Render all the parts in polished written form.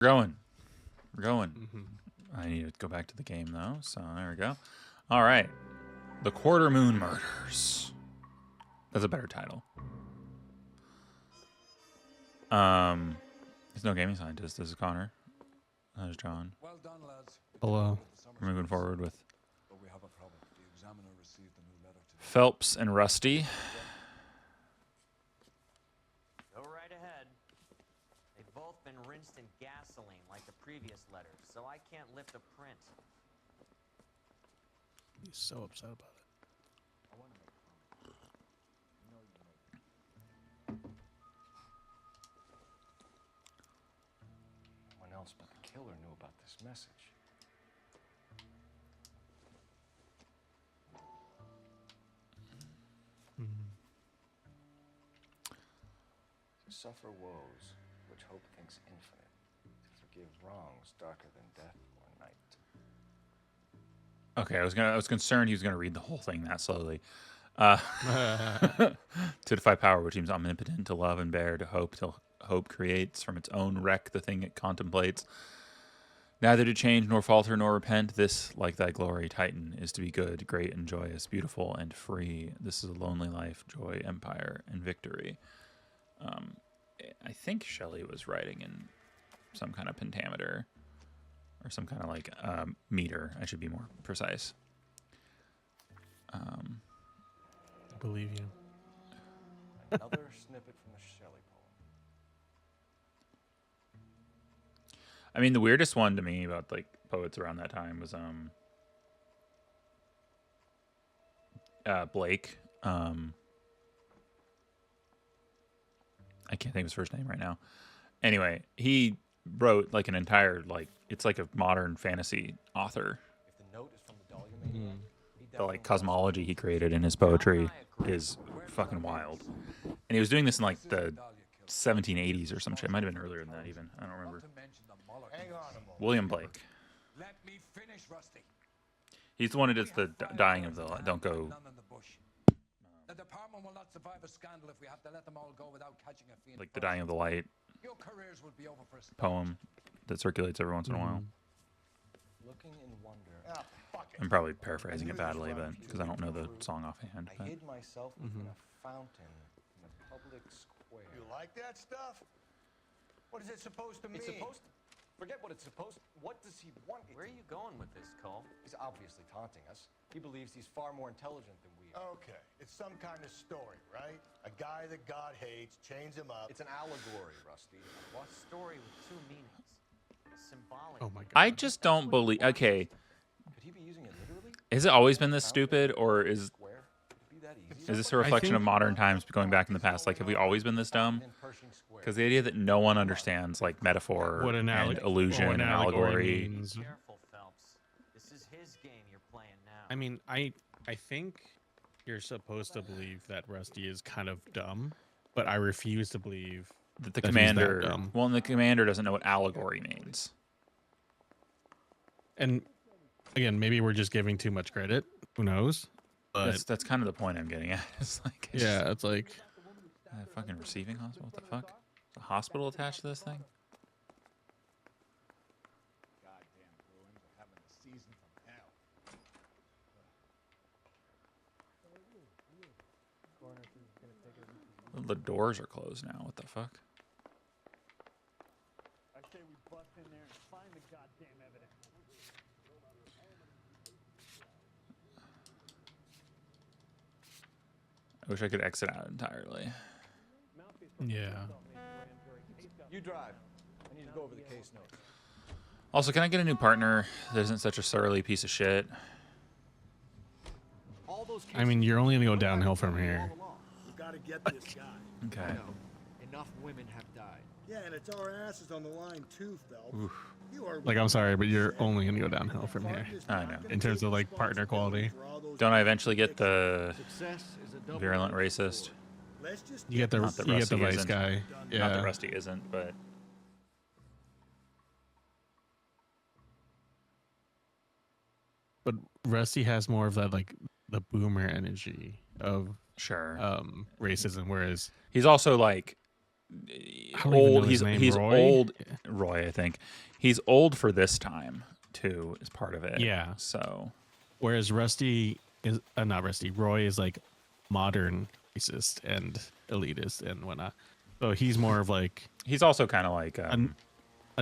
We're going. We're going. Mm-hmm. I need to go back to the game, though. So there we go. All right. The Quarter Moon Murders. That's a better title. There's no gaming scientist. This is Connor. That is John. Well done, lads. Hello. We're moving forward with But we have a problem. The examiner received a new letter today. Phelps and Rusty. Go right ahead. They've both been rinsed in gasoline like the previous letters, so I can't lift a print. He's so upset about it. I want to make a comment. You know. No one else but the killer knew about this message. To suffer woes which hope thinks infinite, to forgive wrongs darker than death or night. Okay, I was concerned he was gonna read the whole thing that slowly. To defy power, which seems omnipotent, to love and bear, to hope till hope creates from its own wreck the thing it contemplates. Neither to change nor falter nor repent. This, like thy glory, Titan, is to be good, great and joyous, beautiful and free. This is a lonely life, joy, empire, and victory. I think Shelley was writing in some kind of pentameter or some kind of like meter. I should be more precise. I believe you. Another snippet from the Shelley poem. I mean, the weirdest one to me about like poets around that time was Blake. I can't think of his first name right now. Anyway, he wrote like an entire it's like a modern fantasy author. If the note is from the doll you made, The like cosmology he created in his poetry is fucking wild. And he was doing this in like the 1780s or some shit. It might have been earlier than that even. I don't remember. Hang on a moment. William Blake. Let me finish, Rusty. He's the one who does the dying of the don't go. None in the bush. The department will not survive a scandal if we have to let them all go without catching a fiend. Like the dying of the light Your careers will be over for a start. poem that circulates every once in a while. looking in wonder, I'm probably paraphrasing it badly, but because I don't know the song offhand. I But hid myself within a fountain in a public square. You like that stuff? What is it supposed to mean? It's supposed to... Forget what it's supposed to... What does he want? Where are you going with this, Cole? He's obviously taunting us. He believes he's far more intelligent than we are. Okay, it's some kind of story, right? A guy that God hates, chains him up. It's an allegory, Rusty. What story with two meanings? Symbolic. Oh my god. I just don't believe. Okay, Could he be using it literally? has it always been this stupid, or is Square? Could it be that easy? this a reflection of think- modern times going back in the past? Like, have we always been this dumb? In Pershing Square. Because the idea that no one understands like metaphor What an and illusion what and an allegory. means. Careful, Phelps. This is his game you're playing now. I mean, I think you're supposed to believe that Rusty is kind of dumb, but I refuse to believe That the that he's that commander, dumb. well, and the commander doesn't know what allegory means. And again, maybe we're just giving too much credit. Who knows? But That's kind of the point I'm getting at. It's like yeah, it's like a fucking receiving hospital. What the fuck? A hospital attached to this thing? Goddamn Bruins are having a season from hell. The doors are closed now. What the fuck? I say we bust in there and find the goddamn evidence. I wish I could exit out entirely. yeah. You drive. I need to go over the case notes. Also, can I get a new partner that isn't such a surly piece of shit? All those I mean, you're only gonna go downhill from here. We've got to get this guy. Okay. Enough women have died. Yeah, and it's our asses on the line too, Phelps. You are Like, I'm sorry, but you're only gonna go downhill from here. I know. In terms of like partner quality, Don't I eventually get the Success is a double virulent racist? Let's just you get the Not that you get the Rusty vice isn't. guy. Not that Yeah. Rusty isn't, but But Rusty has more of that like the boomer energy of sure. racism, whereas He's also like I don't even know old. his name, He's Roy? old. Roy, I think he's old for this time too. Is part of it. Yeah. So Whereas Rusty is not Rusty. Roy is like modern racist and elitist and whatnot. So he's more of like he's also kind of like a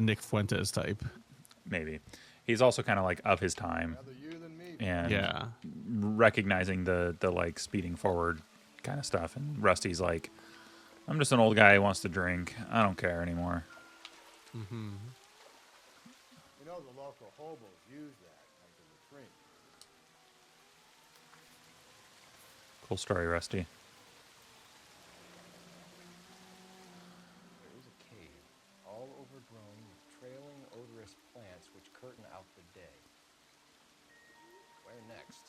Nick Fuentes type. maybe he's also kind of like of his time Rather you than me. and Yeah. recognizing the like speeding forward kind of stuff. And Rusty's like, I'm just an old guy who wants to drink. I don't care anymore. Mm-hmm. You know the local hobos use that as a latrine. Cool story, Rusty. There is a cave, all overgrown with trailing, odorous plants which curtain out the day. Where next?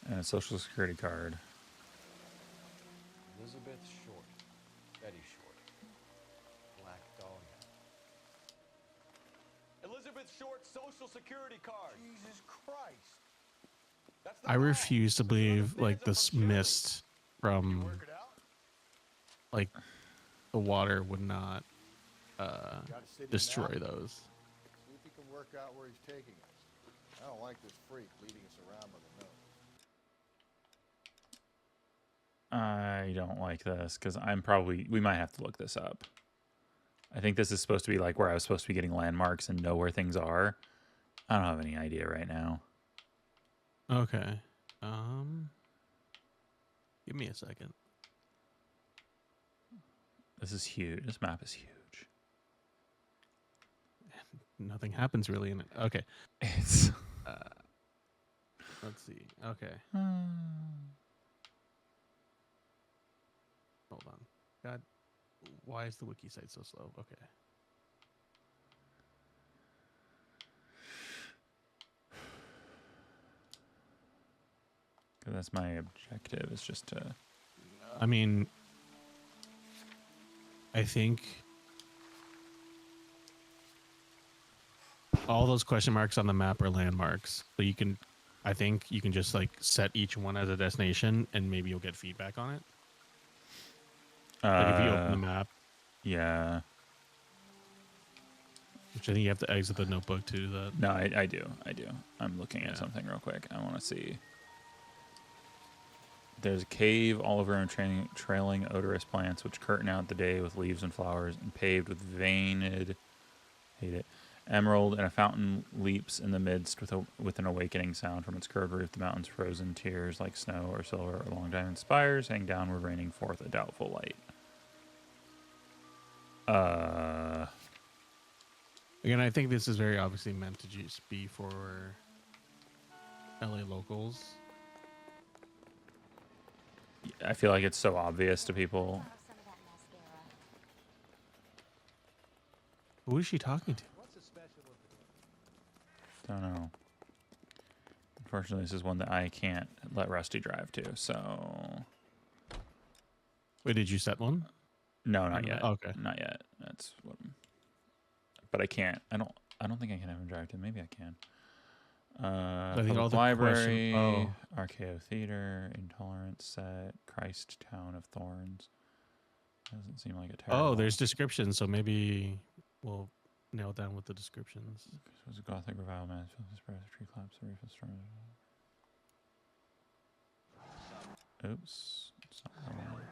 And a social security card. Elizabeth Short. Betty Short. Black Dahlia. Elizabeth Short social security card. Jesus Christ. That's I refuse to believe like this mist from Work it out. like the water would not Gotta sit him destroy down. those. See if he can work out where he's taking us. I don't like this freak leading us around by the nose. I don't like this because we might have to look this up. I think this is supposed to be like where I was supposed to be getting landmarks and know where things are. I don't have any idea right now. Okay. Give me a second. This is huge. This map is huge. Nothing happens really in it. Okay. It's Let's see. Okay. Hold on. God, why is the wiki site so slow? Okay. that's my objective is just to. I mean, I think all those question marks on the map are landmarks. So you can, I think you can just like set each one as a destination and maybe you'll get feedback on it. Like if you open the map, Yeah. which I think you have to exit the notebook to do that. No, I do. I'm looking Yeah. at something real quick. I want to see. There's a cave all over trailing odorous plants which curtain out the day with leaves and flowers and paved with veined, hate it, emerald, and a fountain leaps in the midst with an awakening sound from its curved roof. The mountain's frozen tears like snow or silver or long diamond spires hang downward, raining forth a doubtful light. Again, I think this is very obviously meant to just be for LA locals. I feel like it's so obvious to people. Who is she talking to? Don't know. Unfortunately, this is one that I can't let Rusty drive to, so... Wait, did you set one? No, not yet. Okay. Not yet. That's what but I can't. I don't think I can have him drive to. Maybe I can. I think Public all the library, question- RKO Theater, Intolerance Set, Christ Town of Thorns. Doesn't seem like a terrible... Oh, there's descriptions, so maybe we'll nail it down with the descriptions. It was a Gothic revival man. Tree claps, the roof is storm. Oops. It's not what I wanted.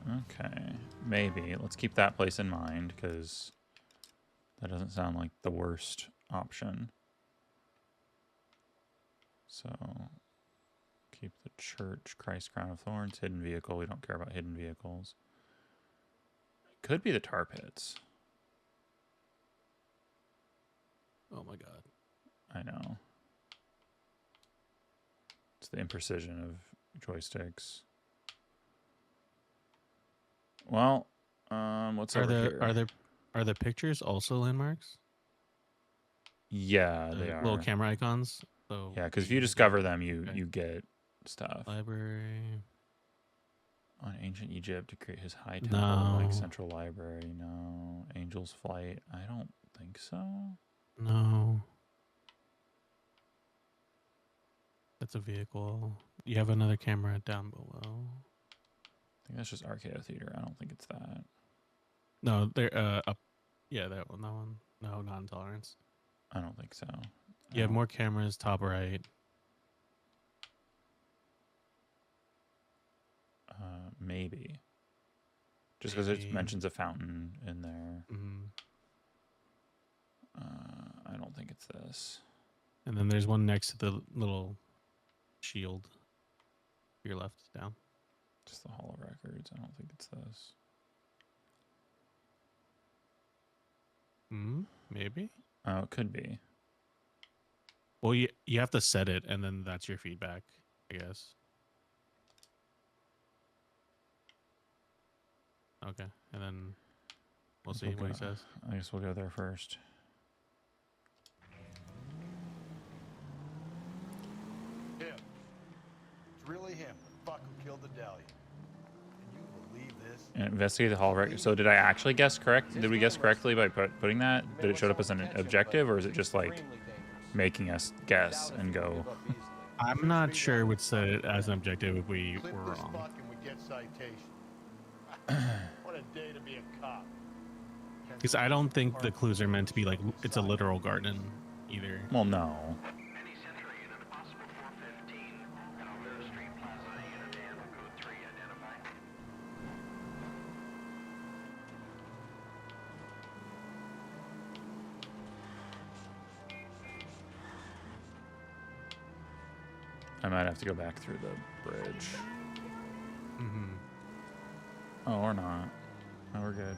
Okay, maybe. Let's keep that place in mind, because that doesn't sound like the worst option. So, keep the church, Christ Crown of Thorns, hidden vehicle. We don't care about hidden vehicles. Could be the tar pits. Oh my god. I know. It's the imprecision of joysticks. Well, what's over here? Are the pictures also landmarks? Yeah, they are. Little camera icons. So Yeah, because if you discover them, you Okay. you get stuff. Library. On ancient Egypt to create his high temple, No. like central library. No. Angel's Flight. I don't think so. No. That's a vehicle. You have another camera down below. I think that's just RKO Theater. I don't think it's that. No, they're up. Yeah, that one. That one. No, non-tolerance. I don't think so. You have more cameras, top right. Maybe. Just because it Maybe. mentions a fountain in there. Mm-hmm. I don't think it's this. And then there's one next to the little shield. To your left, down. Just the Hall of Records. I don't think it's this. Maybe. Oh, it could be. Well, you have to set it, and then that's your feedback, I guess. Okay, and then we'll see what he says. I guess we'll go there first. Him. It's really him. The fuck who killed the Dahlia. Can you believe this? And investigate the Hall of Records. So did I actually guess correct? Did we guess correctly by putting that? Did it show up as an objective, or is it just like making us guess and go? I'm not sure would set it as an objective if we Clip were this wrong. fuck and we get citation. What a day to be a cop. Because I don't think the clues are meant to be like it's a literal garden either. Well, no. I might have to go back through the bridge. Mm-hmm. Oh, or not. Oh, we're good.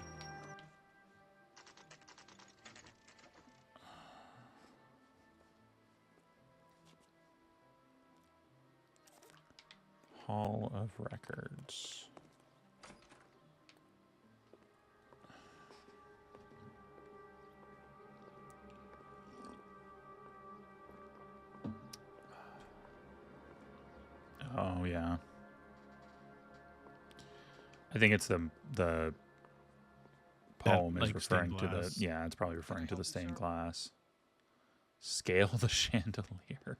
Hall of Records. Oh, yeah. I think it's the poem is like, referring stained to the, glass. yeah, it's probably referring to the stained glass. Scale the chandelier.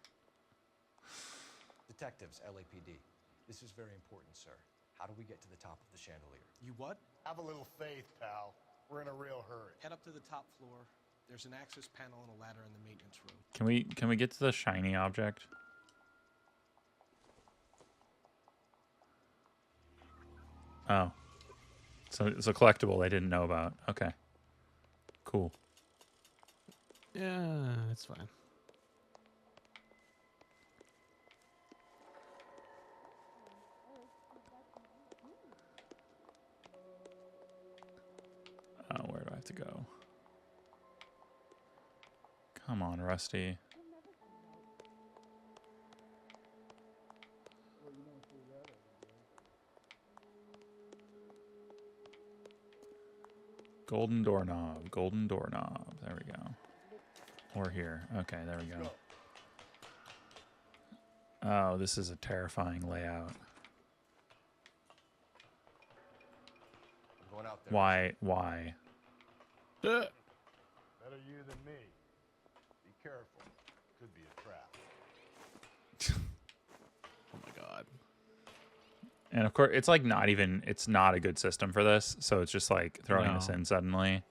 Detectives, LAPD. This is very important, sir. How do we get to the top of the chandelier? You what? Have a little faith, pal. We're in a real hurry. Head up to the top floor. There's an access panel and a ladder in the maintenance room. Can we get to the shiny object? Oh. So it's a collectible I didn't know about. Okay. Cool. Yeah, it's fine. Oh, where do I have to go? Come on, Rusty. Golden doorknob. Golden doorknob. There we go. Or here. Okay, there we go. Oh, this is a terrifying layout. I'm going out there. Why? Better you than me. Be careful. Could be a trap. Oh my god. And of course, it's like it's not a good system for this, so it's just like throwing this No. in suddenly.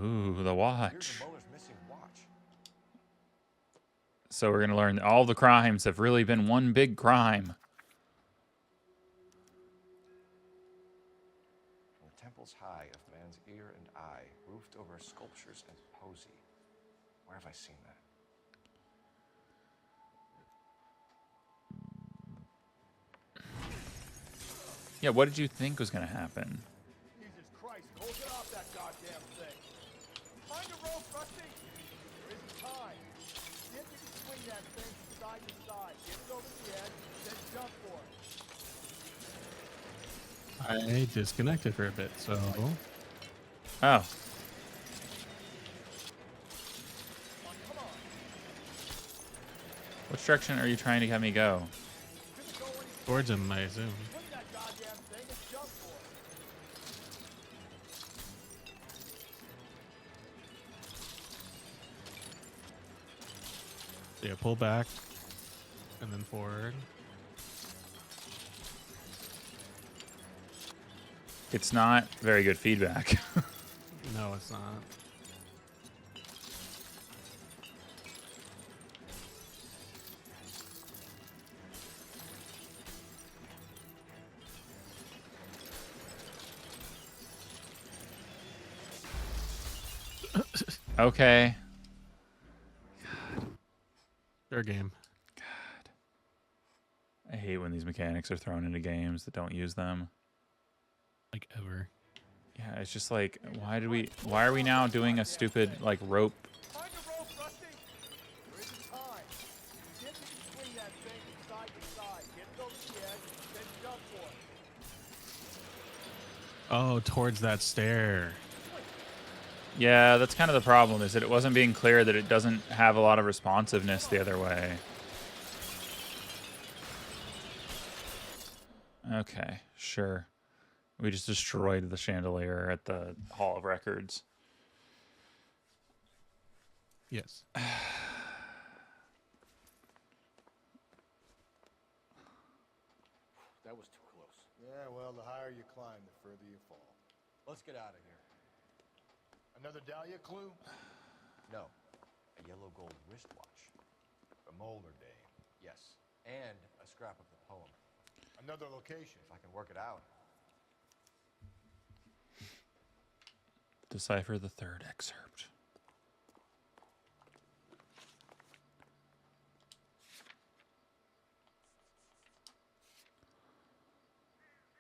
Ooh, the Here's watch. the Muller's missing watch. So we're gonna learn that all the crimes have really been one big crime. From the temples high of man's ear and eye, roofed over sculptures and poesy. Where have I seen that? Yeah, what did you think was gonna happen? Jesus Christ, Cole, get off that goddamn thing. Find a rope, Rusty. There isn't time. See if you can swing that thing from side to side. Get it over the edge, then jump for it. I disconnected for a bit, so Oh. Which direction are you trying to have me go? Towards him, I assume. Swing that goddamn thing and jump for it. Yeah, pull back and then forward. It's not very good feedback. No, it's not. Okay. Fair game. I hate when these mechanics are thrown into games that don't use them. Like ever. Yeah, it's just like, why are we now doing a stupid, like, rope? Find a rope, Rusty. There isn't time. See if you can swing that thing from side to side. Get it over the edge, then jump for it. Oh, towards that stair. Yeah, that's kind of the problem, is that it wasn't being clear that it doesn't have a lot of responsiveness the other way. Okay, sure. We just destroyed the chandelier at the Hall of Records. Yes. That was too close. Yeah, well, the higher you climb, the further you fall. Let's get out of here. Another Dahlia clue? No. A yellow gold wristwatch. A Molder Dame. Yes. And a scrap of the poem. Another location. If I can work it out. Decipher the third excerpt.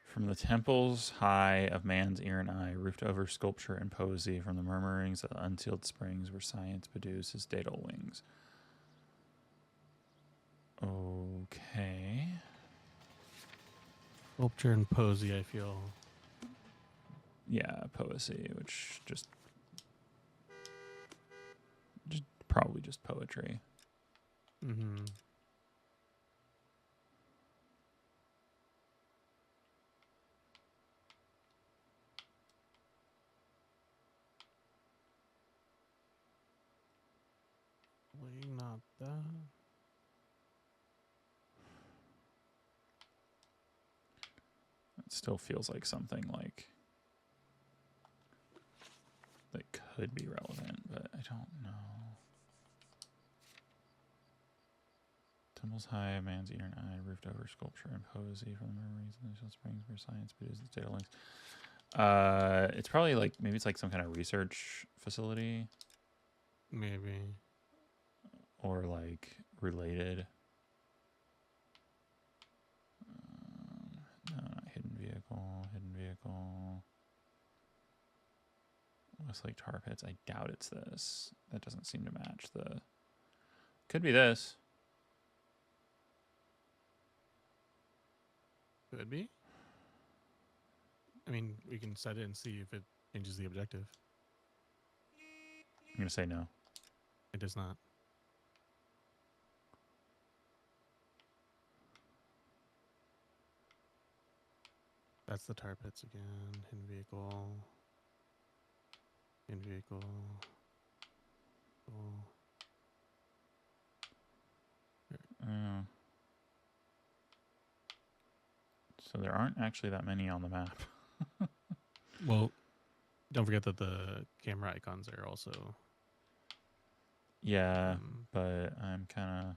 From the temples high of man's ear and eye, roofed over sculpture and poesy, from the murmurings of the unsealed springs where science bedews his daedal wings. Okay. Sculpture and posy, I feel. Yeah, poesy, which just probably just poetry. Mm-hmm. Not that. It still feels like something like that could be relevant, but I don't know. Temples high, a man's ear and eye, roofed over sculpture and poesy, from the murmurings of the initial springs where science produces its data links. It's probably like, maybe it's like some kind of research facility. Maybe. Or like related. No, not hidden vehicle. Hidden vehicle. Westlake tar pits. I doubt it's this. That doesn't seem to match the. Could be this. Could be. I mean, we can set it and see if it changes the objective. I'm gonna say no. It does not. That's the tar pits again. Hidden vehicle. Hidden vehicle. So there aren't actually that many on the map. Well, don't forget that the camera icons are also. Yeah, but I'm kind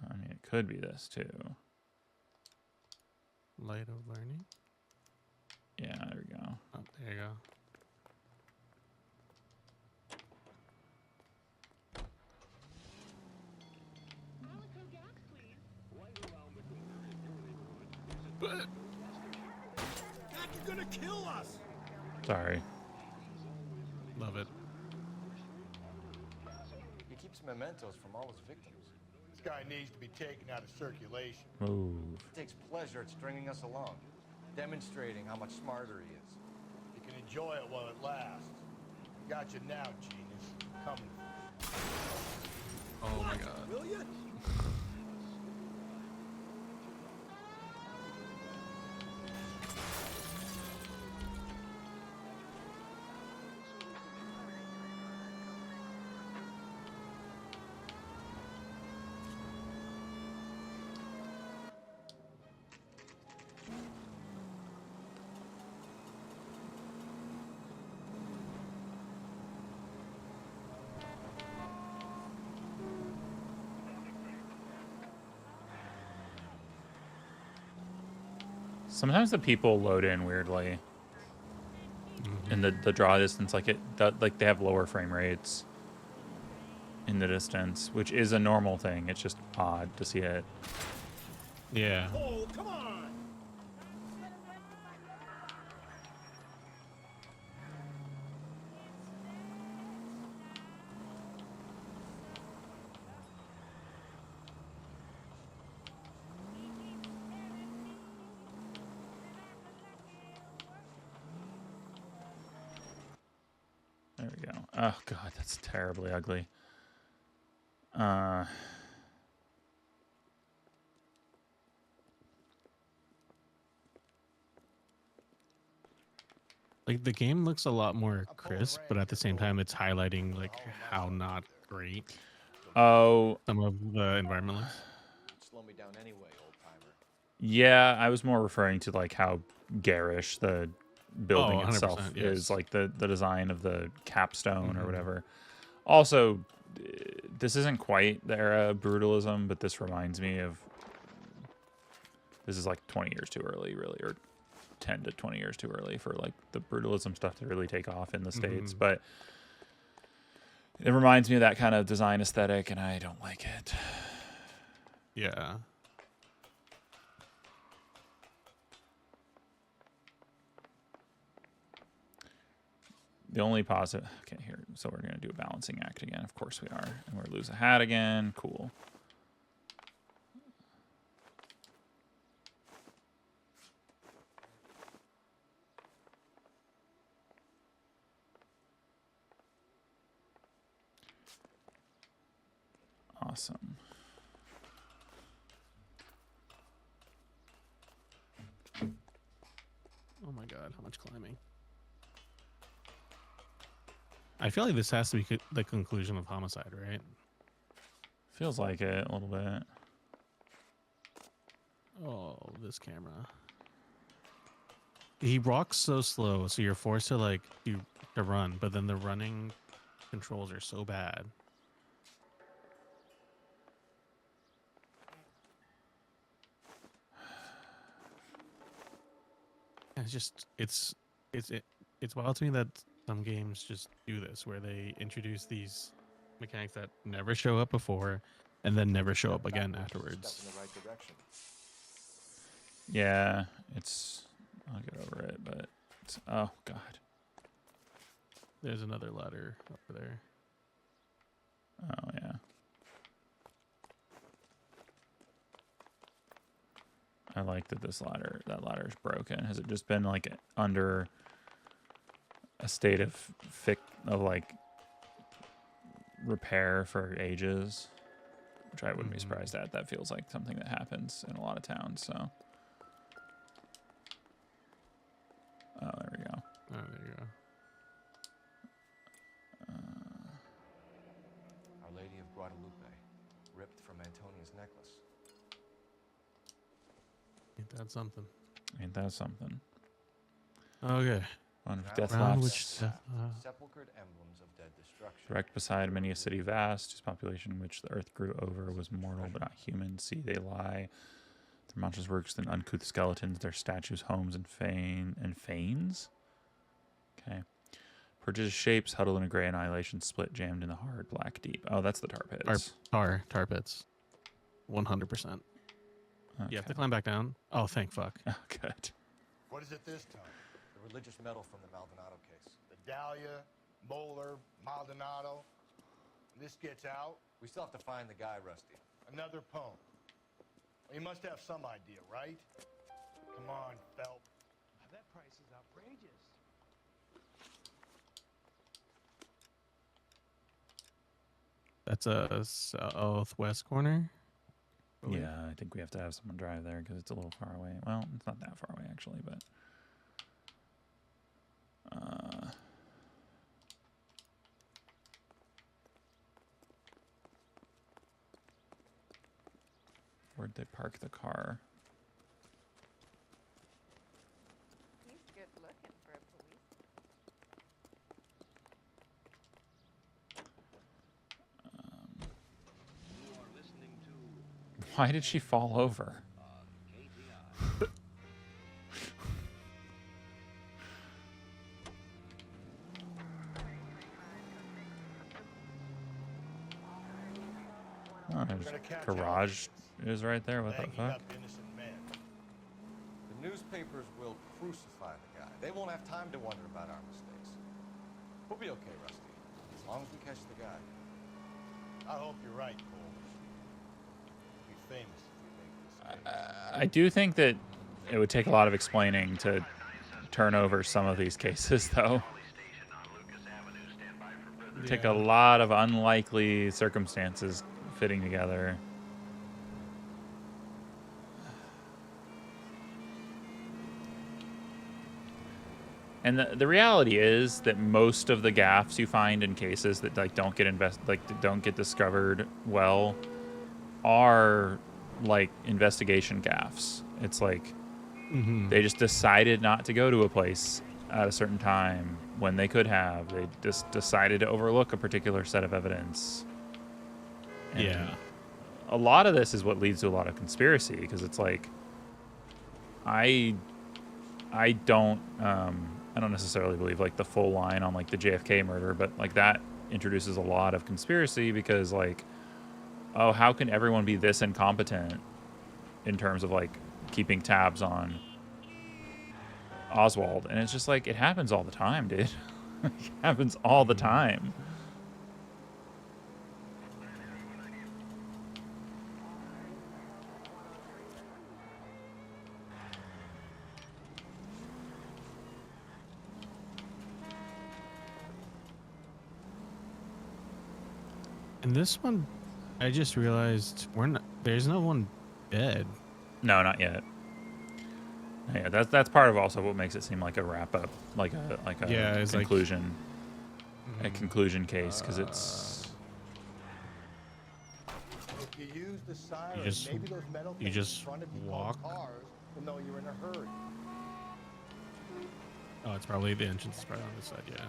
of. I mean, it could be this too. Light of learning. Yeah, there we go. Oh, there you go. God, you're gonna kill us! Sorry. Love it. He keeps mementos from all his victims. This guy needs to be taken out of circulation. Move. He takes pleasure at stringing us along, demonstrating how much smarter he is. You can enjoy it while it lasts. Got you now, genius. Coming for you. Oh my god. Will you? Sometimes the people load in weirdly. In the draw distance, like like they have lower frame rates in the distance, which is a normal thing. It's just odd to see it. Yeah. Oh, come on! There we go. Oh god, that's terribly ugly. Like the game looks a lot more crisp, but at the same time, it's highlighting like how not great Oh, some of the environment looks. Slow me down anyway, old timer. yeah, I was more referring to like how garish the building 100%, itself is, yes. like the design of the capstone or whatever. Also, this isn't quite the era of brutalism, but this reminds me of, this is like 20 years too early, really, or 10 to 20 years too early for like the brutalism stuff to really take off in the States. But it reminds me of that kind of design aesthetic, and I don't like it. Yeah. The only positive, okay, here, so we're gonna do a balancing act again. Of course we are, and we're gonna lose a hat again. Cool. Awesome. Oh my god, how much climbing. I feel like this has to be the conclusion of Homicide, right? Feels like it a little bit. Oh, this camera. He walks so slow, so you're forced to like to run, but then the running controls are so bad. It's just it's wild to me that some games just do this, where they introduce these mechanics that never show up before, and then never show up again afterwards. Step in the right direction. Yeah, it's, I'll get over it, but it's, oh god. There's another ladder over there. Oh yeah. I like that that ladder is broken. Has it just been like under a state of like repair for ages? Which I wouldn't be surprised at. That feels like something that happens in a lot of towns, so. Oh, there we go. Oh, there you go. Our Lady of Guadalupe, ripped from Antonia's necklace. Ain't that something? Ain't that something? Okay. One of death Round laps. which Sepulchred emblems of dead destruction. Direct beside many a city vast, whose population which the earth grew over was mortal but not human. See, they lie. Their monstrous works than uncouth skeletons, their statues, homes, and fanes. Okay. Prodigious shapes huddled in a gray annihilation, split, jammed in the hard black deep. Oh, that's the tar pits. tar pits. 100%. Okay. You have to climb back down. Oh, thank fuck. Oh, good. What is it this time? The religious medal from the Maldonado case. The Dahlia, Moeller, Maldonado. This gets out. We still have to find the guy, Rusty. Another poem. You must have some idea, right? Come on, Phelps. That price is outrageous. That's a southwest corner. I believe. Yeah, I think we have to have someone drive there because it's a little far away. Well, it's not that far away actually, but where'd they park the car? He's good looking for a police. Why did she fall over? Oh, there's garage is right there. What the fuck? The newspapers will crucify the guy. They won't have time to wonder about our mistakes. We'll be okay, Rusty, as long as we catch the guy. I hope you're right, Cole. We'll be famous if we make this. I do think that it would take a lot of explaining to turn over some of these cases, though. Take a lot of unlikely circumstances fitting together. And the reality is that most of the gaffes you find in cases that like don't get discovered well are like investigation gaffes. It's like they just decided not to go to a place at a certain time when they could have. They just decided to overlook a particular set of evidence. And Yeah. a lot of this is what leads to a lot of conspiracy, because it's like I don't necessarily believe like the full line on like the JFK murder, but like that introduces a lot of conspiracy because like, oh, how can everyone be this incompetent in terms of like keeping tabs on Oswald? And it's just like, it happens all the time, dude. It happens all the time. And this one, I just realized there's no one dead. No, not yet. Yeah, that's part of also what makes it seem like a wrap up, like a it's conclusion, a conclusion case, because it's If you use the siren, just- maybe those metal you things just in front of you walk. called cars will know you're in a hurry. Oh, it's probably the entrance is probably on this side. Yeah.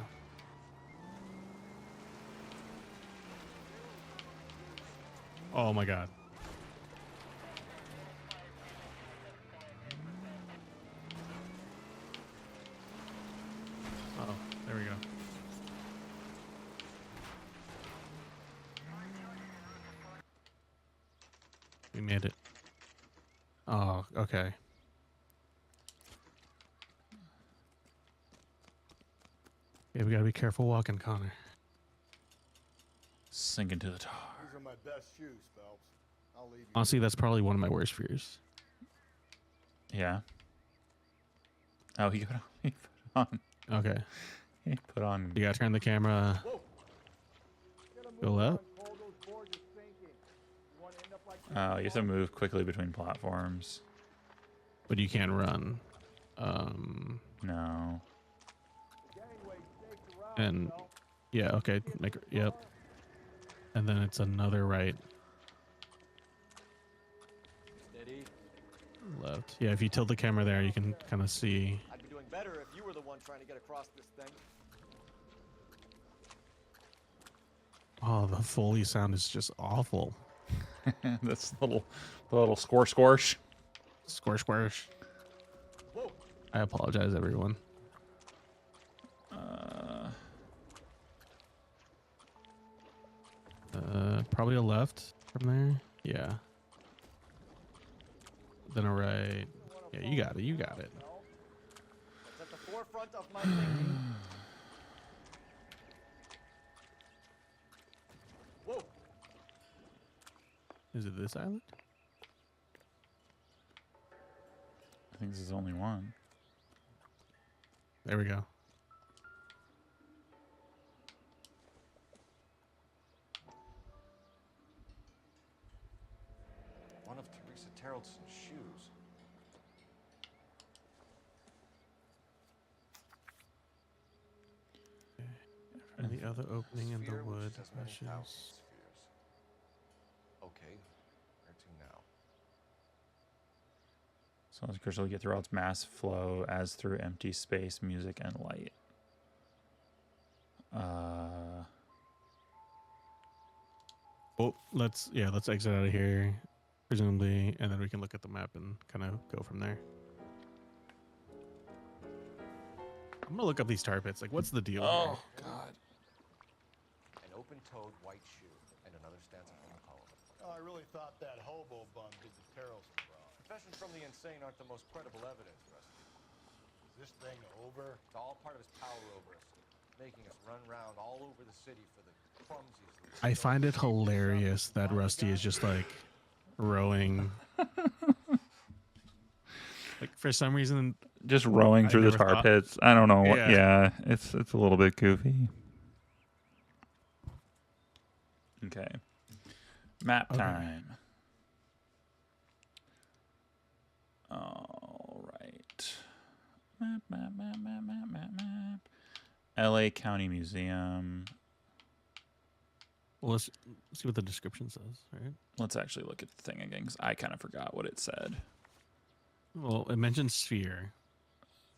Oh my god. Oh, there we go. We made it. Oh, okay. Yeah, we gotta be careful walking, Connor. sink into the tar. These are my best shoes, Phelps. I'll leave you. Honestly, that's probably one of my worst fears. Yeah. Oh, he put on. Okay. He put on. You gotta turn the camera. Go up. Cole, those boards are sinking. You want to end up like You have to move quickly between platforms. But you can't run. No. And yeah, okay. Yep. And then it's another right. Steady. Left. Yeah, if you tilt the camera there, you can kind of see. I'd be doing better if you were the one trying to get across this thing. Oh, the Foley sound is just awful. That's the little squash. Squish, squish. I apologize, everyone. Probably a left from there. Yeah. Then a right. Yeah, you got it. You got it. It's at the forefront of my thinking. Whoa. Is it this island? I think this is only one. There we go. one of Teresa Terrelson's shoes. And the other opening in the Sphere which wood has many thousand rushes. spheres. Okay, where to now? So as crystal get through all its mass flow as through empty space, music, and light. Well, let's exit out of here, presumably, and then we can look at the map and kind of go from there. I'm gonna look up these tar pits. Like, what's the deal here? God. An open-toed white shoe and another stanza from the poem. Oh, I really thought that hobo bum did the Terrelson wrong. Confessions from the insane aren't the most credible evidence, Rusty. Is this thing over? It's all part of his power over us, making us run round all over the city for the clumsies. I find it hilarious that Rusty is just like rowing. Like, for some reason, Just rowing I through the never tar thought- pits. I don't know what. Yeah. Yeah, it's a little bit goofy. Okay. Map Okay. time. All right. Map. LA County Museum. well, let's see what the description says. Right. Let's actually look at the thing again because I kind of forgot what it said. Well, it mentions sphere.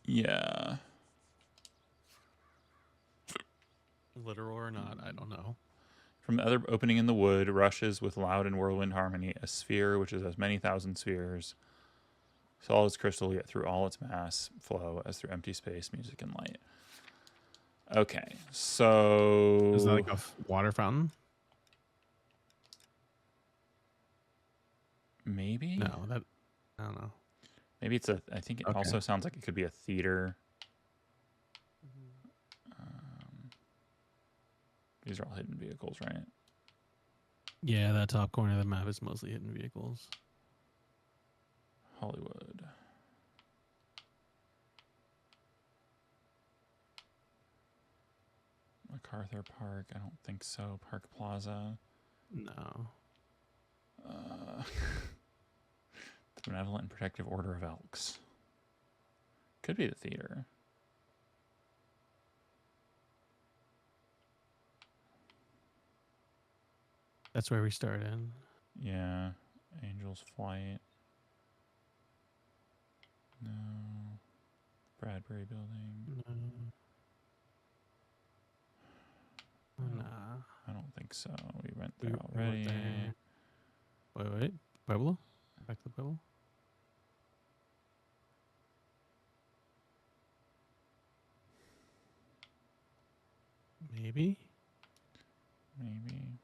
Yeah. Literal or not, I don't know. From the other opening in the wood, rushes with loud and whirlwind harmony, a sphere which is as many thousand spheres, solid as crystal, yet through all its mass flow as through empty space, music, and light. Okay, so Is that like a water fountain? maybe No, that I don't know. maybe it's a. I think it Okay. also sounds like it could be a theater. These are all hidden vehicles, right? Yeah, that top corner of the map is mostly hidden vehicles. Hollywood. MacArthur Park. I don't think so. Park Plaza. No. The Benevolent and Protective Order of Elks. Could be the theater. That's where we started. Yeah. Angel's Flight. No. Bradbury Building. No. Nah. I don't think so. We went We there went already. there. Wait. Pueblo? Back to the Pueblo? Maybe? Maybe.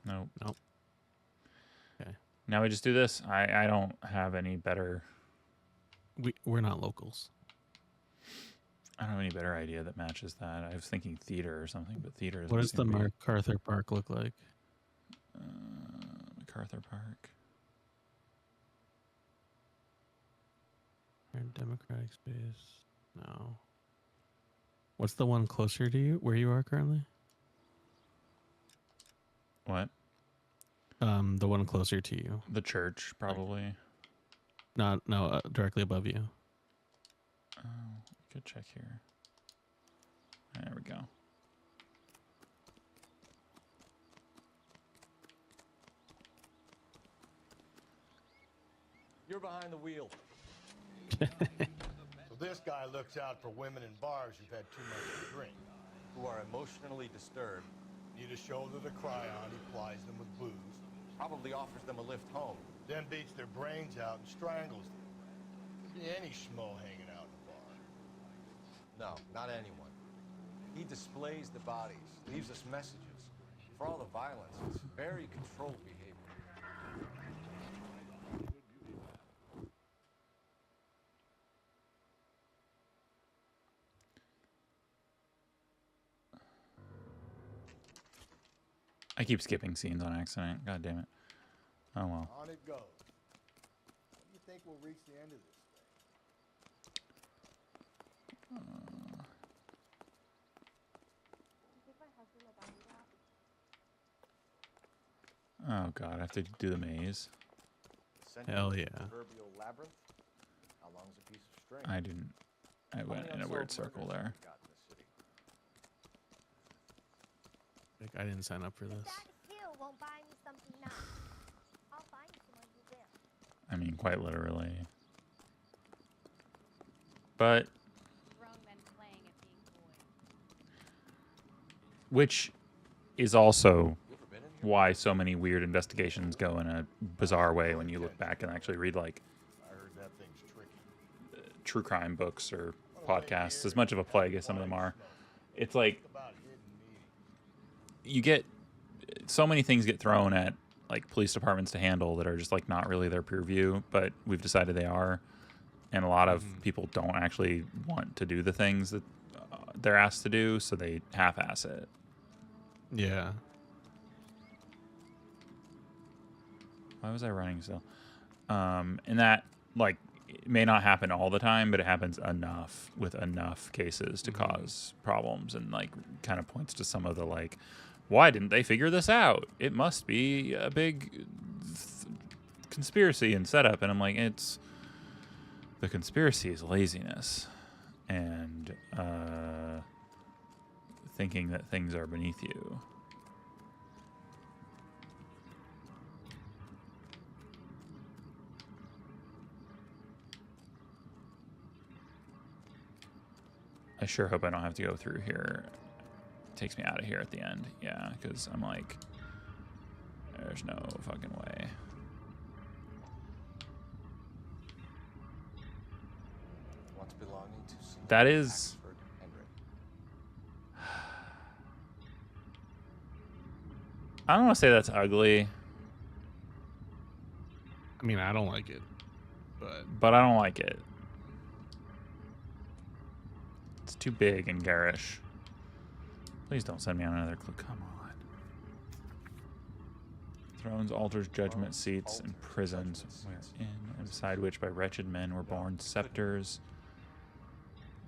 Nope. Nope. Okay. Now we just do this. I don't have any better. We're not locals. I don't have any better idea that matches that. I was thinking theater or something, but theater is. What does the MacArthur Park look like? MacArthur Park. Democratic space. No. What's the one closer to you? Where you are currently? What? The one closer to you. The church, probably. Directly above you. Oh, good check here. There we go. You're behind the wheel. So this guy looks out for women in bars who've had too much to drink. Who are emotionally disturbed. Need a shoulder to cry on, he plies them with booze. Probably offers them a lift home. Then beats their brains out and strangles them. Could be any schmo hanging out in the bar. No, not anyone. He displays the bodies, leaves us messages. For all the violence, it's very controlled behavior. I keep skipping scenes on accident. God damn it. Oh well. On it goes. When do you think we'll reach the end of this thing? I think my husband Oh god, I have to do the maze. Hell yeah. Proverbial labyrinth. How long is a piece of string? I didn't. I How went many in a unsolved weird circle murders have there. we got in this city? Like, I didn't sign up for this. won't buy me something nice. I'll find someone who will. I mean, quite literally. But Grown men playing at being boys. which is also You ever been in here? why so many weird investigations go in a bizarre way when you look back and actually read like I heard that thing's tricky. true crime books or podcasts, as much of a plague as some of them are. It's like About hidden meetings. you get so many things get thrown at like police departments to handle that are just like not really their purview, but we've decided they are, and a lot of people don't actually want to do the things that they're asked to do, so they half-ass it. Yeah. Why was I running still? And that like it may not happen all the time, but it happens enough with enough cases to cause problems, and like kind of points to some of the like, why didn't they figure this out? It must be a big conspiracy and setup. And I'm like, it's the conspiracy is laziness and thinking that things are beneath you. I sure hope I don't have to go through here. It takes me out of here at the end. Yeah, because I'm like, there's no fucking way. Once belonging to Senior That is... Axford Henry. I don't want to say that's ugly, I mean, I don't like it, but I don't like it. It's too big and garish. Please don't send me on another clue. Come on. Thrones, altars, judgment seats, and prisons, wherein and beside which by wretched men were born scepters,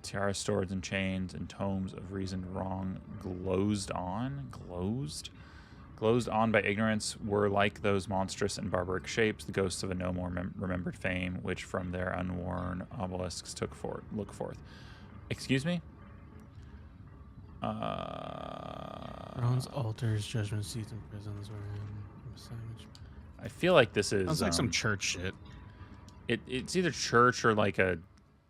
tiaras, swords, and chains, and tomes of reasoned wrong, glozed on by ignorance, were like those monstrous and barbaric shapes, the ghosts of a no more remembered fame, which from their unworn obelisks look forth. Excuse me? thrones, altars, judgment seats, and prisons were in savage. I feel like this is Sounds like some church shit. It's either church or like a.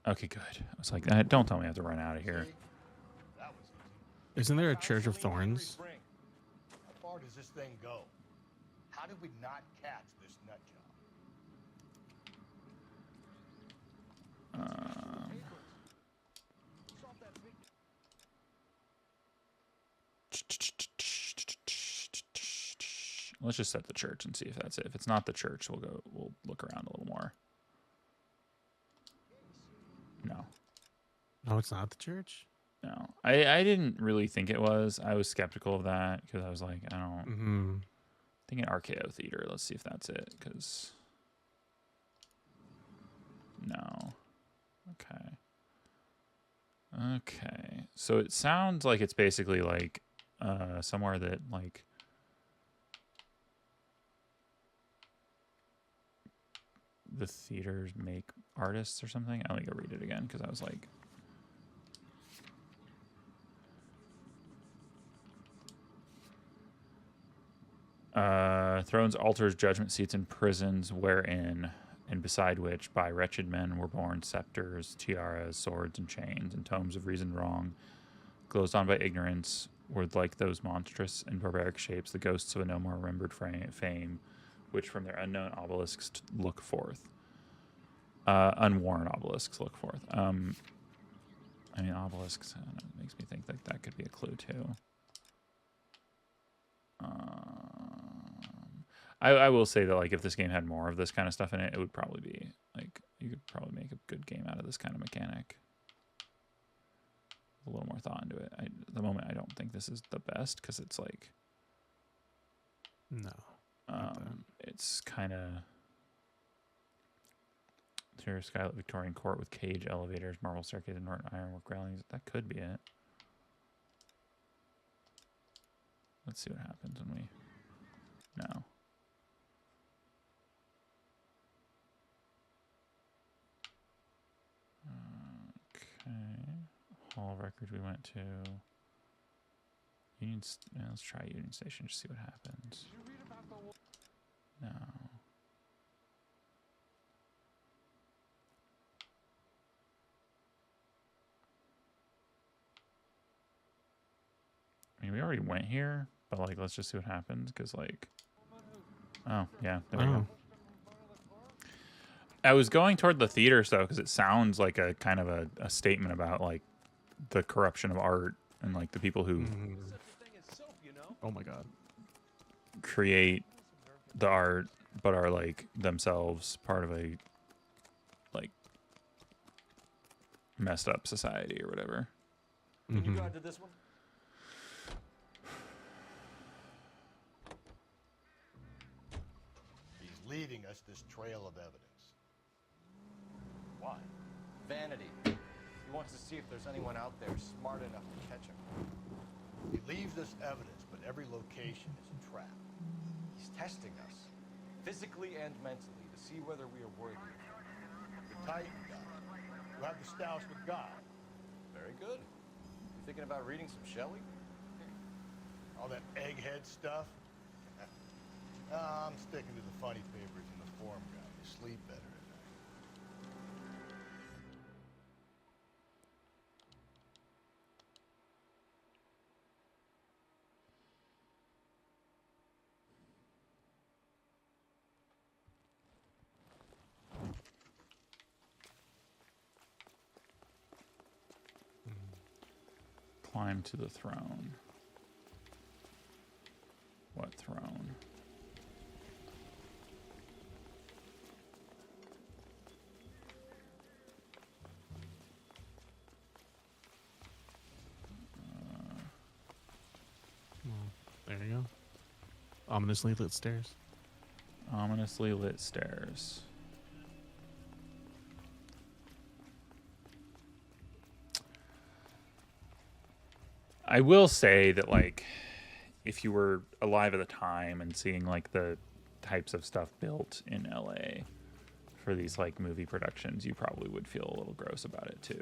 Okay, good. I was like, don't tell me I have to run out of here. That was easy. Isn't there a Church of Thorns? How far does this thing go? How did we not catch this nut job? Let's just set the church and see if that's it. If it's not the church, we'll look around a little more. No. No, it's not the church. No. I didn't really think it was. I was skeptical of that because I was like, I don't Mm-hmm. think an RKO theater. Let's see if that's it, because no. Okay. Okay. So it sounds like it's basically like somewhere that like the theaters make artists or something. I'll go read it again because I was like, thrones, altars, judgment seats, and prisons, wherein and beside which by wretched men were born scepters, tiaras, swords, and chains, and tomes of reason wrong, glozed on by ignorance, were like those monstrous and barbaric shapes, the ghosts of a no more remembered fame, which from their unknown obelisks look forth. Unworn obelisks look forth. I mean, obelisks, I don't know, it makes me think that that could be a clue too. I will say that like if this game had more of this kind of stuff in it, it would probably be like you could probably make a good game out of this kind of mechanic. A little more thought into it. At the moment, I don't think this is the best because it's like No. it's kind of interior skylit Victorian court with cage elevators, marble staircase, and Norton ironwork railings. That could be it. Let's see what happens when we. No. Hall of Records we went to. Let's try Union Station, just see what happens. No. I mean, we already went here, but like, let's just see what happens, because like, oh yeah, there we go. I was going toward the theater though, because it sounds like a kind of a statement about like the corruption of art and like the people who Oh my god. create the art, but are like themselves part of a like messed up society or whatever. Can you drive to this one? He's leaving us this trail of evidence. Why? Vanity. He wants to see if there's anyone out there smart enough to catch him. He leaves us evidence, but every location is a trap. He's testing us, physically and mentally, to see whether we are worthy. The Titan guy, who had the stoush with God. Very good. You thinking about reading some Shelley? All that egghead stuff. I'm sticking to the funny papers and the form guy. You sleep better at night. Climb to the throne. What throne? There you go. Ominously lit stairs. Ominously lit stairs. I will say that, like, if you were alive at the time and seeing, like, the types of stuff built in LA for these, like, movie productions, you probably would feel a little gross about it, too.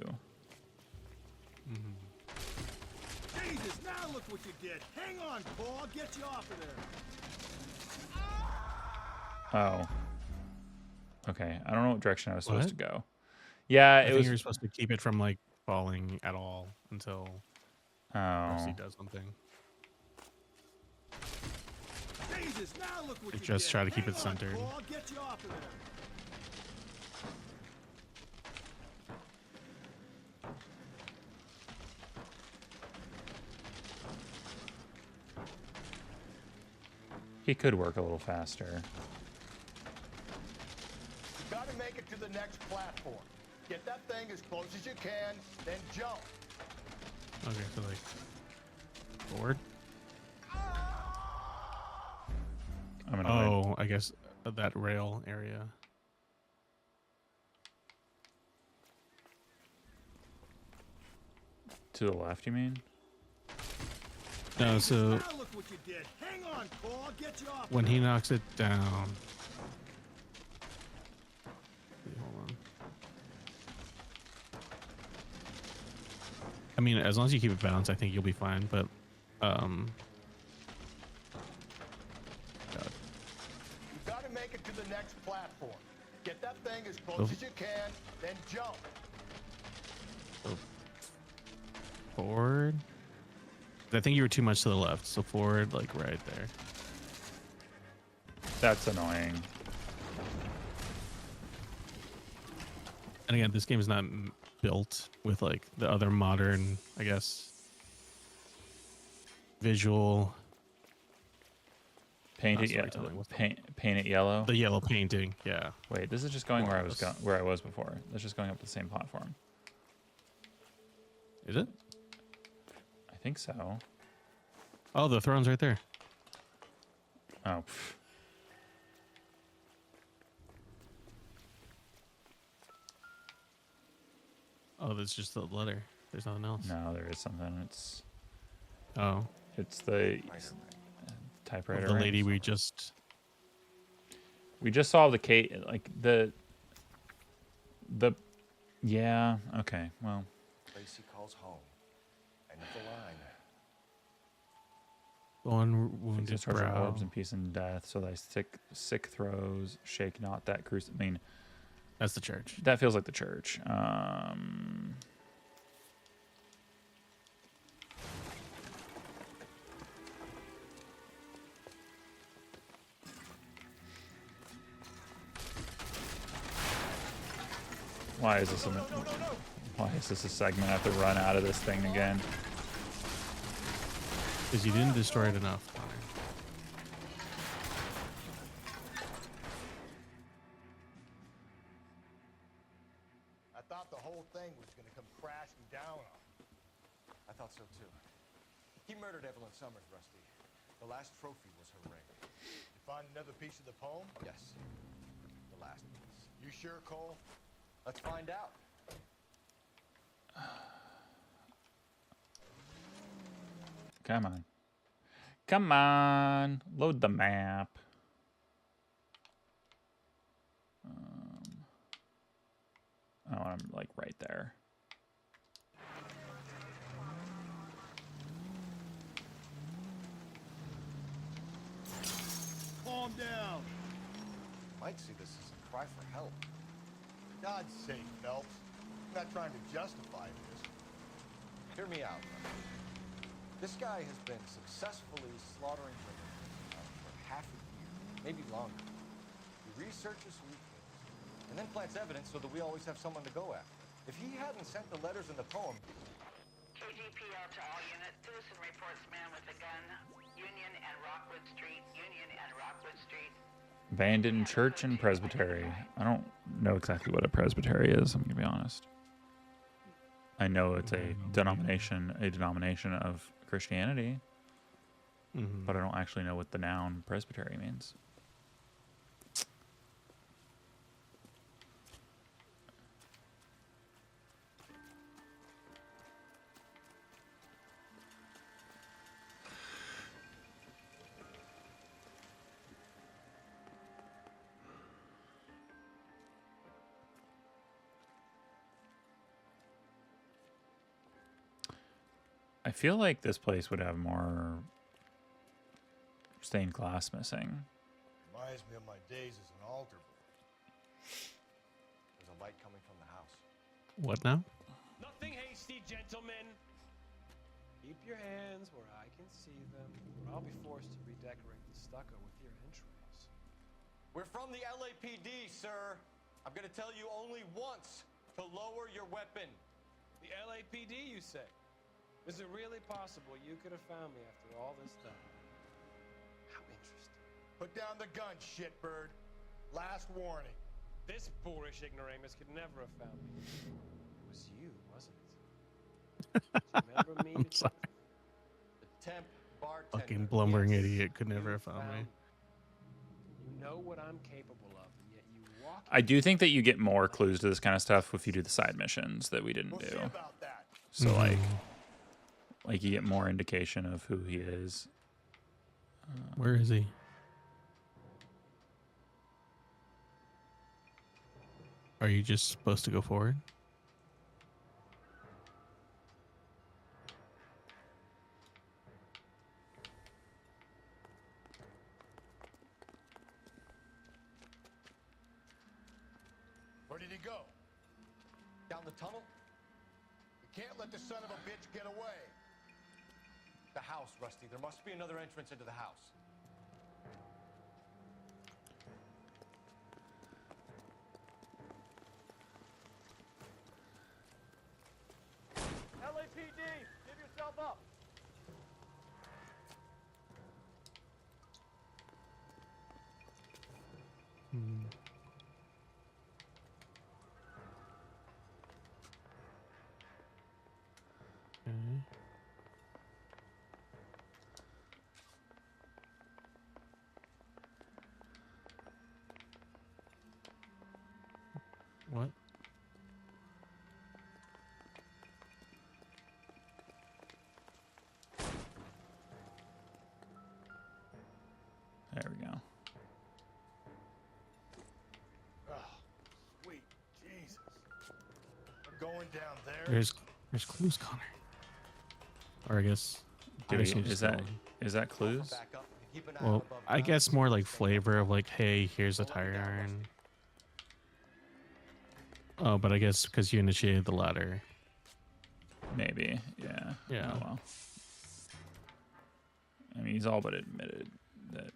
Jesus, now look what you did. Hang on, Cole. I'll get you off of there. Oh. Okay. I don't know what direction I was supposed to go. Yeah, I it think was... you were supposed to keep it from, like, falling at all until Rusty does something. Jesus, now look what you Just did. try to keep Hang it on, centered. Cole. I'll get you off of there. He could work a little faster. Gotta make it to the next platform. Get that thing as close as you can, then jump. Okay, so like forward. I'm gonna Oh, I guess that rail area. To the left, you mean? No, so Now look what you did. Hang on, Cole. I'll get you off. when he knocks it down. Hold on. I mean, as long as you keep it balanced, I think you'll be fine. But, God. You gotta make it to the next platform. Get that thing as close as you can, then jump. Forward. I think you were too much to the left, so forward, like right there. That's annoying. And again, this game is not built with like the other modern, I guess, visual. Paint it storytelling. yellow. What's the- Paint it yellow. The yellow painting, yeah. Wait, this is just going where I was where I was before. That's just going up the same platform. Is it? I think so. Oh, the throne's right there. Oh. Oh, that's just the letter. There's nothing else. No, there is something. It's Oh, the typewriter. the lady rings. we just. We just saw the Kate, like the. Yeah. Okay. Well. Tracy called calls home. End of the line. One Fix wounded the treasure brow. orbs in peace and death, so thy sick throws shake not that cruise. I mean, That's the church. that feels like the church. Why is this why is this a segment? I have to run out of this thing again. Because you didn't destroy it enough, Connor. I thought the whole thing was gonna come crashing down on him. I thought so too. He murdered Evelyn Summers, Rusty. The last trophy was her ring. You find another piece of the poem? Yes. The last piece. You sure, Cole? Let's find out. Come on. Come on. Load the map. Oh, I'm like right there. Calm down. Might see this as a cry for help. For God's sake, Phelps. I'm not trying to justify this. Hear me out, Rusty. This guy has been successfully slaughtering women for half a year, maybe longer. He researches who he kills, and then plants evidence so that we always have someone to go after. If he hadn't sent the letters in the poem, KGPL to all units. Citizen reports man with a gun. Union and Rockwood Street. Union and Rockwood Street. Abandoned church and presbytery. I don't know exactly what a presbytery is, I'm gonna be honest. I know it's a denomination of Christianity, but I don't actually know what the noun presbytery means. I feel like this place would have more stained glass missing. Reminds me of my days as an altar boy. there's a light coming from the house. What now? Nothing hasty, gentlemen. Keep your hands where I can see them, or I'll be forced to redecorate the stucco with your entrails. We're from the LAPD, sir. I'm gonna tell you only once to lower your weapon. The LAPD, you say? Is it really possible you could have found me after all this time? How interesting. Put down the gun, shitbird. Last warning. This boorish ignoramus could never have found me. It was you, wasn't it? Do you remember me? I'm sorry. The temp bartender. Fucking blumbering Yes, idiot could never You have found me. You know what I'm capable of, and yet you walk. I do think that you get more clues to this kind of stuff if you do the side missions that we didn't We'll see do. about that. So like you get more indication of who he is. Where is he? Are you just supposed to go forward? Where did he go? Down the tunnel? We can't let the son of a bitch get away. The house, Rusty. There must be another entrance into the house. LAPD, give yourself up. Okay. What? There we go. Oh, sweet Jesus. We're going down there. There's There's clues, Connor. Or I guess. Do I guess we, we'll is just go that on. is that clues? Back up and keep an eye out Well, above I ground. guess more like flavor of like, hey, here's a tire iron. Oh, but I guess because you initiated the ladder. Maybe. Yeah. Yeah. Oh, well. I mean, he's all but admitted that.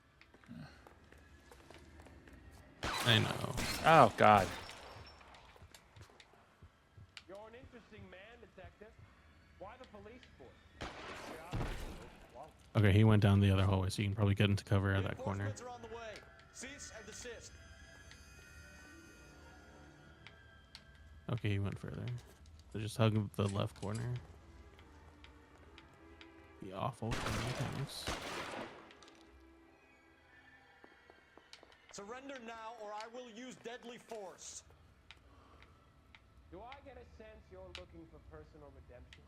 I know. Oh God. You're an interesting man, detective. Why the police force? Okay, he went down the other hallway, so you can probably get into cover at that corner. Reinforcements are on the way. Cease and desist. Okay, he went further. So just hug the left corner. The awful things. Surrender now, or I will use deadly force. Do I get a sense you're looking for personal redemption?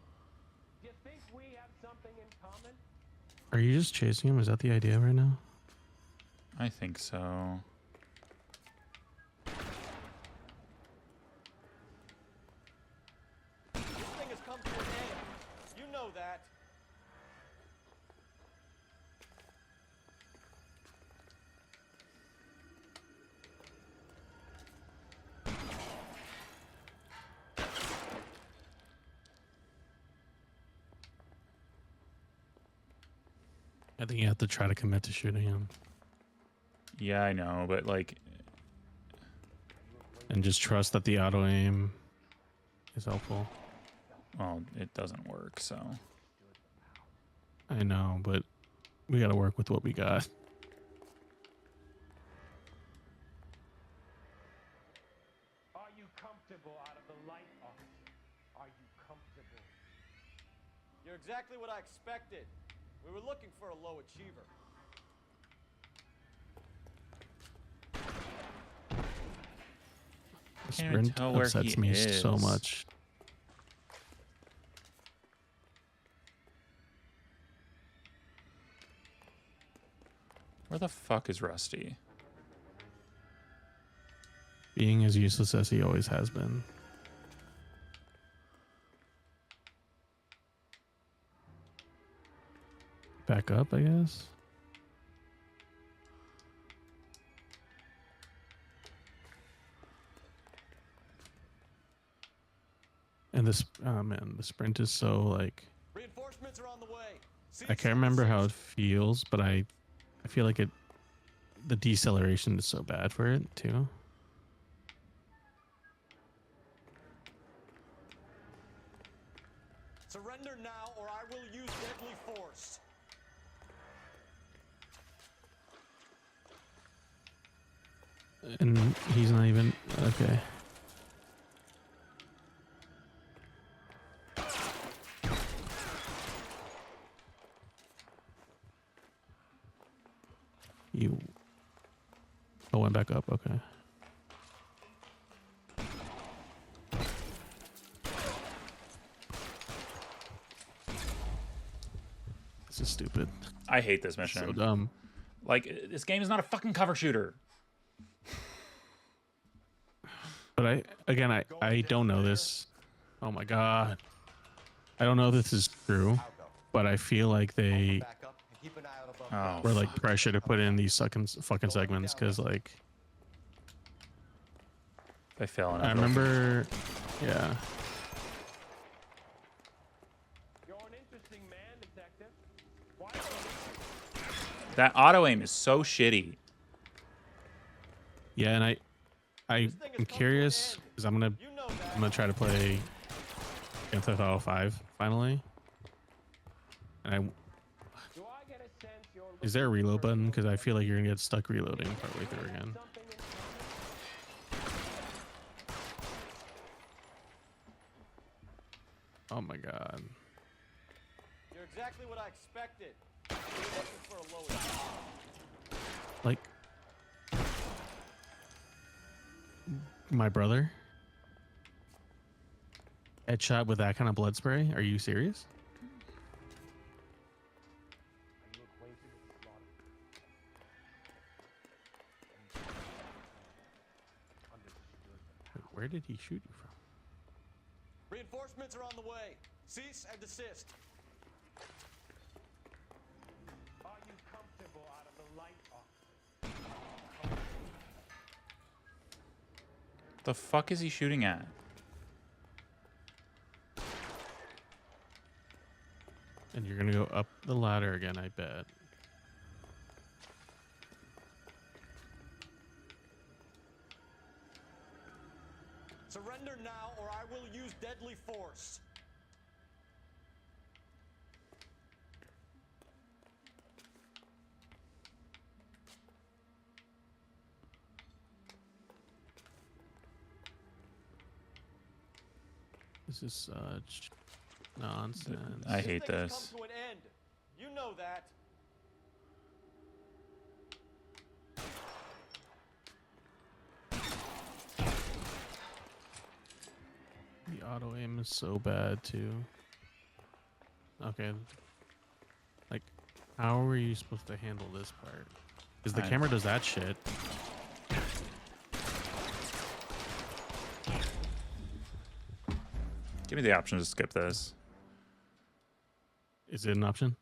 Do you think we have something in common? Are you just chasing him? Is that the idea right now? I think so. This thing has come to an end. You know that. I think you have to try to commit to shooting him. Yeah, I know, but like, And just trust that the auto aim is helpful. well, it doesn't work. So I know, but we got to work with what we got. Are you comfortable out of the light, officer? Are you comfortable? You're exactly what I expected. We were looking for a low achiever. Can't even Sprint tell where upsets he me so is. much. where the fuck is Rusty? Being as useless as he always has been. Back up, I guess. And this, oh man, the sprint is so like, Reinforcements are on the way. Cease I can't and remember how it desist. feels, but I feel like the deceleration is so bad for it too. Surrender now, or I will use deadly force. And he's not even, okay. You, oh, went back up, okay. This is stupid. I hate this mission. So dumb. Like, this game is not a fucking cover shooter. But I don't know this. Oh my god. I don't know if this is true, but I feel like they Back up and keep an eye out above Oh, ground. were like pressure to put in these fucking segments because like they fell in. I remember, yeah. You're an interesting man, detective. Why the police? That auto aim is so shitty. Yeah, and I'm curious because I'm gonna try to play Grand Theft Auto 5 finally. And Do I get a sense you're looking is there a for reload button? personal Because I feel like redemption? you're gonna get stuck reloading partway through again. Something in common? Oh my god. You're exactly what I expected. We were looking for a low achiever. Like my brother headshot with that kind of blood spray? Are you serious? Are you acquainted with slaughter? Understood. Wait, where did he shoot you from? Reinforcements Reinforcements are on the way. Cease and desist. Are you comfortable out of the light, officer? The fuck is he shooting at? And you're gonna go up the ladder again, I bet. Surrender now, or I will use deadly force. This is such nonsense. I hate This thing has this. come to an end. You know that. The auto aim is so bad too. Okay. Like, how are you supposed to handle this part? Because the camera does that shit. Give me the option to skip this. Is it an option?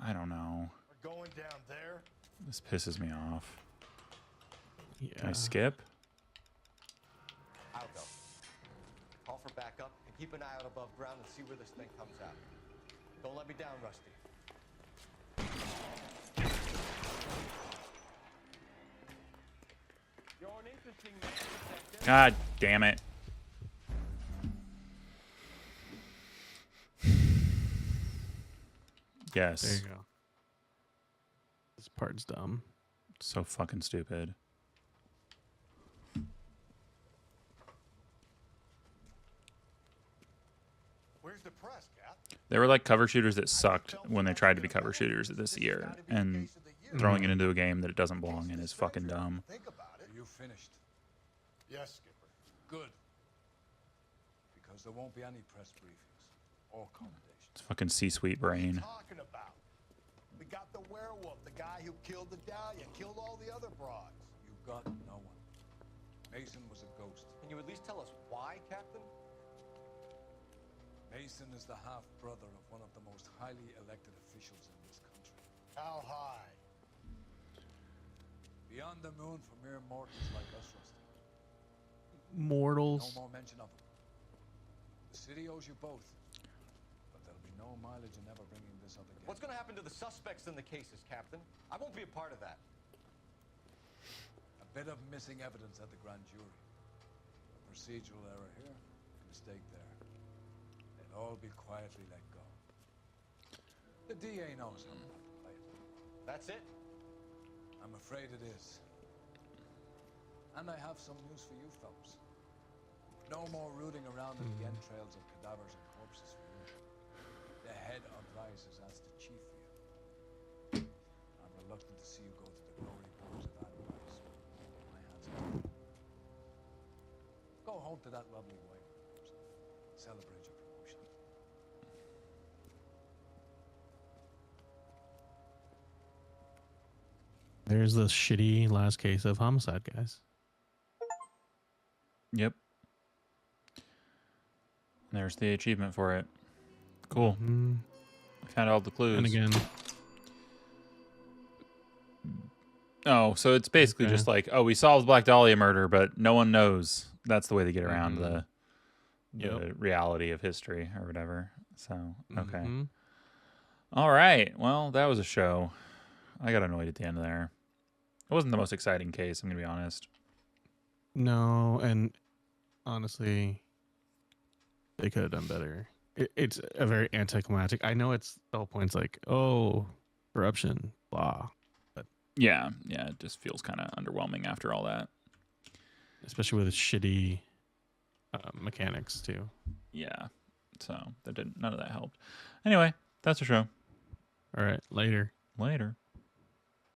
I don't know. We're going down there. This pisses me off. Yeah. Can I skip? I'll go. Call for backup and keep an eye out above ground and see where this thing comes out. Don't let me down, Rusty. You're an interesting man, Detective. God damn it. Yes. There you go. This part's dumb. So fucking stupid. Where's the press, Cap? They were like cover shooters that sucked when they tried to be cover shooters this year, and throwing it into a game that it doesn't belong in is fucking dumb. Think about it. You finished. Yes, Skipper. Good. Because there won't be any press briefings or commendations. It's fucking C-suite brain. Talking about. We got the werewolf, the guy who killed the Dahlia, killed all the other broads. You got no one. Mason was a ghost. Can you at least tell us why, Captain? Mason is the half-brother of one of the most highly elected officials in this country. How high? Beyond the moon for mere mortals like us, Rusty. Mortals. No more mention of him. The city owes you both. But there'll be no mileage in ever bringing this up again. What's going to happen to the suspects in the cases, Captain? I won't be a part of that. A bit of missing evidence at the grand jury. A procedural error here, a mistake there. They'll all be quietly let go. The DA knows how to play it. That's it? I'm afraid it is. And I have some news for you, Phelps. No more rooting around in the entrails of cadavers and corpses for you. The head of Rice has asked the chief for you. I'm reluctant to see you go to the glory boards of that Rice. My hands are tied. Go home to that lovely wife of yours. Celebrate your promotion. There's the shitty last case of homicide, guys. Yep. There's the achievement for it. Cool. I found all the clues. And again. Oh, so it's basically just like, oh, we solved Black Dahlia murder, but no one knows. That's the way they get around the reality of history or whatever. So, okay. All right. Well, that was a show. I got annoyed at the end there. It wasn't the most exciting case, I'm going to be honest. No, and honestly, they could have done better. It's a very anticlimactic. I know it's the whole point's like, oh, corruption, blah. But yeah, it just feels kind of underwhelming after all that. Especially with shitty mechanics too. Yeah, so none of that helped. Anyway, that's the show. All right, later. Later.